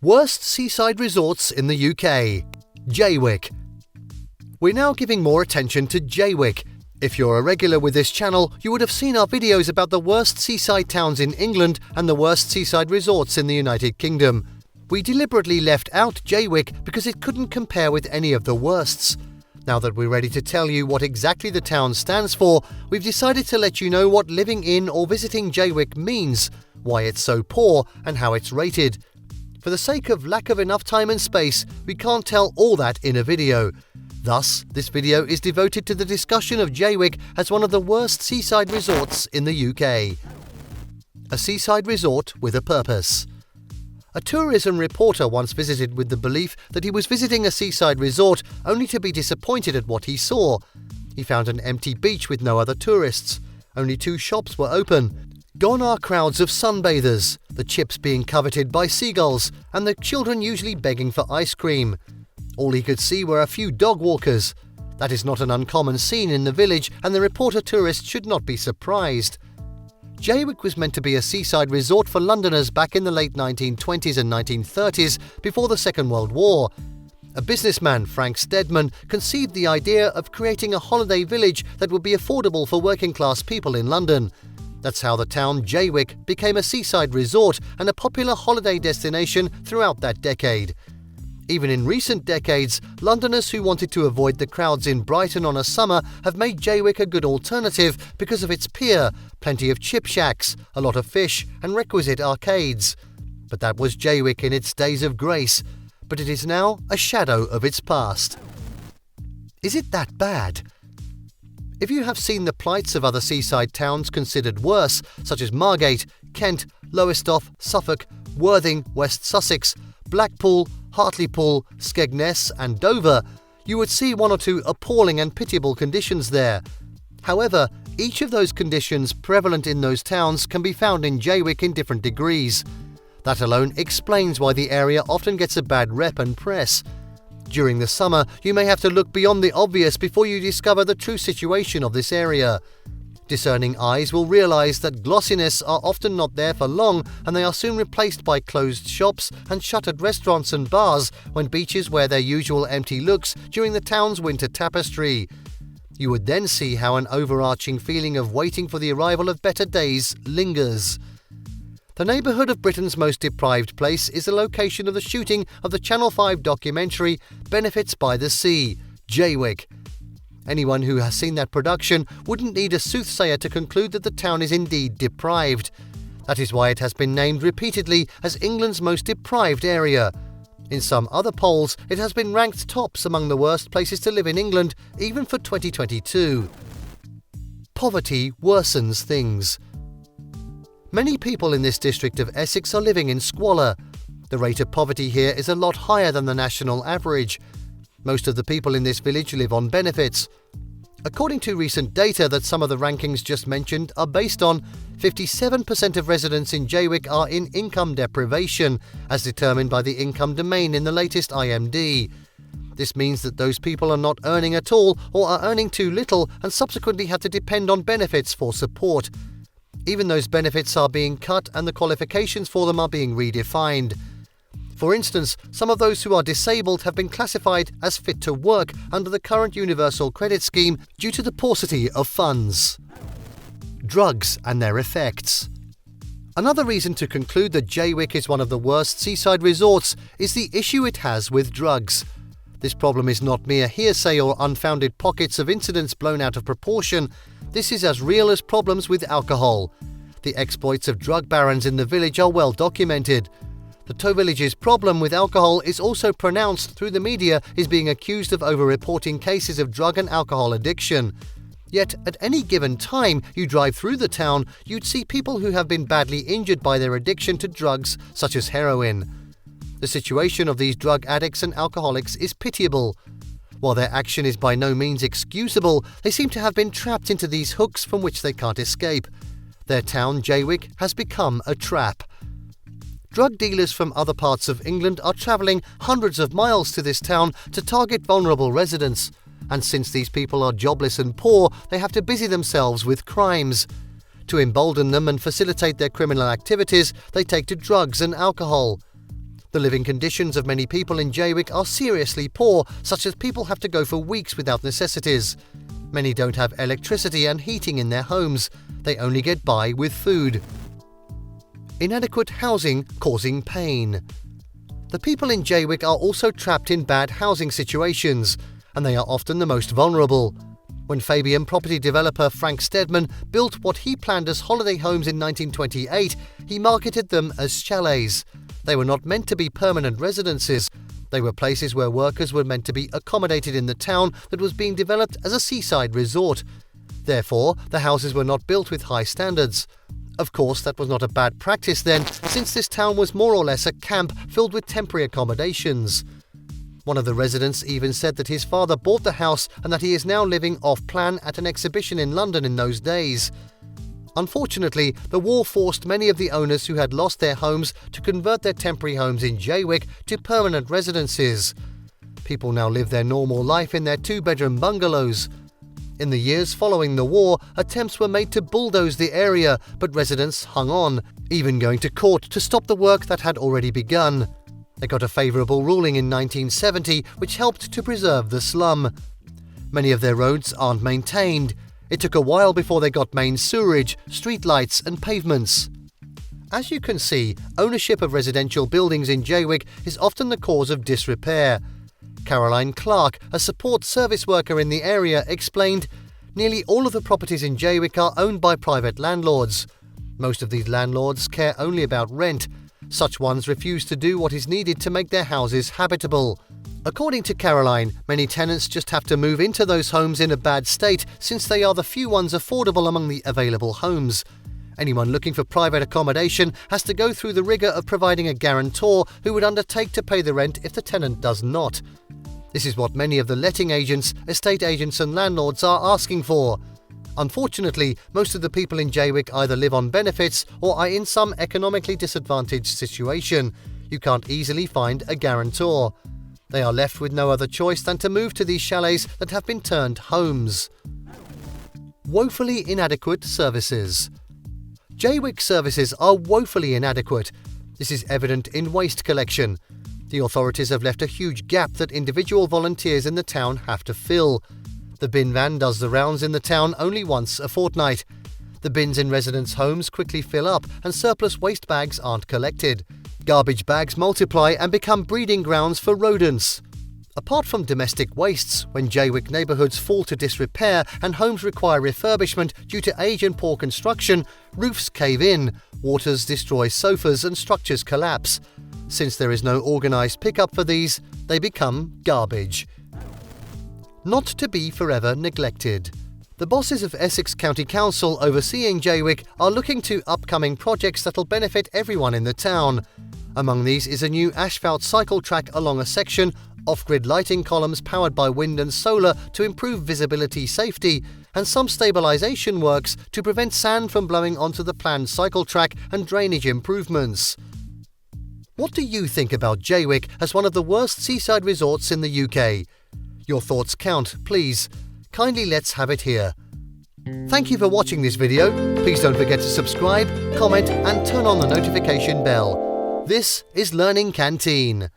Worst seaside resorts in the UK. Jaywick. We're now giving more attention to Jaywick. If you're a regular with this channel, you would have seen our videos about the worst seaside towns in England and the worst seaside resorts in the United Kingdom. We deliberately left out Jaywick because it couldn't compare with any of the worsts. Now that we're ready to tell you what exactly the town stands for, we've decided to let you know what living in or visiting Jaywick means, why it's so poor, and how it's rated. For the sake of lack of enough time and space, we can't tell all that in a video. Thus, this video is devoted to the discussion of Jaywick as one of the worst seaside resorts in the UK. A seaside resort with a purpose. A tourism reporter once visited with the belief that he was visiting a seaside resort only to be disappointed at what he saw. He found an empty beach with no other tourists. Only 2 shops were open. Gone are crowds of sunbathers, the chips being coveted by seagulls, and the children usually begging for ice cream. All he could see were a few dog walkers. That is not an uncommon scene in the village, and the reporter tourist should not be surprised. Jaywick was meant to be a seaside resort for Londoners back in the late 1920s and 1930s, before the Second World War. A businessman, Frank Stedman, conceived the idea of creating a holiday village that would be affordable for working-class people in London. That's how the town Jaywick became a seaside resort and a popular holiday destination throughout that decade. Even in recent decades, Londoners who wanted to avoid the crowds in Brighton on a summer have made Jaywick a good alternative because of its pier, plenty of chip shacks, a lot of fish, and requisite arcades. But that was Jaywick in its days of grace, but it is now a shadow of its past. Is it that bad? If you have seen the plights of other seaside towns considered worse, such as Margate, Kent, Lowestoft, Suffolk, Worthing, West Sussex, Blackpool, Hartlepool, Skegness and Dover, you would see 1 or 2 appalling and pitiable conditions there. However, each of those conditions prevalent in those towns can be found in Jaywick in different degrees. That alone explains why the area often gets a bad rep and press. During the summer, you may have to look beyond the obvious before you discover the true situation of this area. Discerning eyes will realise that glossiness are often not there for long, and they are soon replaced by closed shops and shuttered restaurants and bars when beaches wear their usual empty looks during the town's winter tapestry. You would then see how an overarching feeling of waiting for the arrival of better days lingers. The neighbourhood of Britain's most deprived place is the location of the shooting of the Channel 5 documentary Benefits by the Sea, Jaywick. Anyone who has seen that production wouldn't need a soothsayer to conclude that the town is indeed deprived. That is why it has been named repeatedly as England's most deprived area. In some other polls, it has been ranked tops among the worst places to live in England, even for 2022. Poverty worsens things. Many people in this district of Essex are living in squalor. The rate of poverty here is a lot higher than the national average. Most of the people in this village live on benefits. According to recent data that some of the rankings just mentioned are based on, 57% of residents in Jaywick are in income deprivation, as determined by the income domain in the latest IMD. This means that those people are not earning at all or are earning too little and subsequently have to depend on benefits for support. Even those benefits are being cut and the qualifications for them are being redefined. For instance, some of those who are disabled have been classified as fit to work under the current Universal Credit Scheme due to the paucity of funds. Drugs and their effects. Another reason to conclude that Jaywick is one of the worst seaside resorts is the issue it has with drugs. This problem is not mere hearsay or unfounded pockets of incidents blown out of proportion. This is as real as problems with alcohol. The exploits of drug barons in the village are well documented. The Tow Village's problem with alcohol is also pronounced through the media is being accused of over-reporting cases of drug and alcohol addiction. Yet, at any given time you drive through the town, you'd see people who have been badly injured by their addiction to drugs such as heroin. The situation of these drug addicts and alcoholics is pitiable. While their action is by no means excusable, they seem to have been trapped into these hooks from which they can't escape. Their town, Jaywick, has become a trap. Drug dealers from other parts of England are travelling hundreds of miles to this town to target vulnerable residents, and since these people are jobless and poor, they have to busy themselves with crimes. To embolden them and facilitate their criminal activities, they take to drugs and alcohol. The living conditions of many people in Jaywick are seriously poor, such as people have to go for weeks without necessities. Many don't have electricity and heating in their homes. They only get by with food. Inadequate housing causing pain. The people in Jaywick are also trapped in bad housing situations, and they are often the most vulnerable. When Fabian property developer Frank Stedman built what he planned as holiday homes in 1928, he marketed them as chalets. They were not meant to be permanent residences. They were places where workers were meant to be accommodated in the town that was being developed as a seaside resort. Therefore, the houses were not built with high standards. Of course, that was not a bad practice then, since this town was more or less a camp filled with temporary accommodations. One of the residents even said that his father bought the house and that he is now living off-plan at an exhibition in London in those days. Unfortunately, the war forced many of the owners who had lost their homes to convert their temporary homes in Jaywick to permanent residences. People now live their normal life in their two-bedroom bungalows. In the years following the war, attempts were made to bulldoze the area, but residents hung on, even going to court to stop the work that had already begun. They got a favourable ruling in 1970, which helped to preserve the slum. Many of their roads aren't maintained. It took a while before they got main sewerage, streetlights and pavements. As you can see, ownership of residential buildings in Jaywick is often the cause of disrepair. Caroline Clark, a support service worker in the area, explained, "Nearly all of the properties in Jaywick are owned by private landlords. Most of these landlords care only about rent. Such ones refuse to do what is needed to make their houses habitable." According to Caroline, many tenants just have to move into those homes in a bad state since they are the few ones affordable among the available homes. Anyone looking for private accommodation has to go through the rigour of providing a guarantor who would undertake to pay the rent if the tenant does not. This is what many of the letting agents, estate agents and landlords are asking for. Unfortunately, most of the people in Jaywick either live on benefits or are in some economically disadvantaged situation. You can't easily find a guarantor. They are left with no other choice than to move to these chalets that have been turned homes. Woefully inadequate services. Jaywick services are woefully inadequate. This is evident in waste collection. The authorities have left a huge gap that individual volunteers in the town have to fill. The bin van does the rounds in the town only once a fortnight. The bins in residents' homes quickly fill up and surplus waste bags aren't collected. Garbage bags multiply and become breeding grounds for rodents. Apart from domestic wastes, when Jaywick neighbourhoods fall to disrepair and homes require refurbishment due to age and poor construction, roofs cave in, waters destroy sofas and structures collapse. Since there is no organised pickup for these, they become garbage. Not to be forever neglected. The bosses of Essex County Council overseeing Jaywick are looking to upcoming projects that'll benefit everyone in the town. Among these is a new asphalt cycle track along a section, off-grid lighting columns powered by wind and solar to improve visibility safety, and some stabilisation works to prevent sand from blowing onto the planned cycle track and drainage improvements. What do you think about Jaywick as one of the worst seaside resorts in the UK? Your thoughts count, please. Kindly let's have it here. Thank you for watching this video. Please don't forget to subscribe, comment and turn on the notification bell. This is Learning Canteen.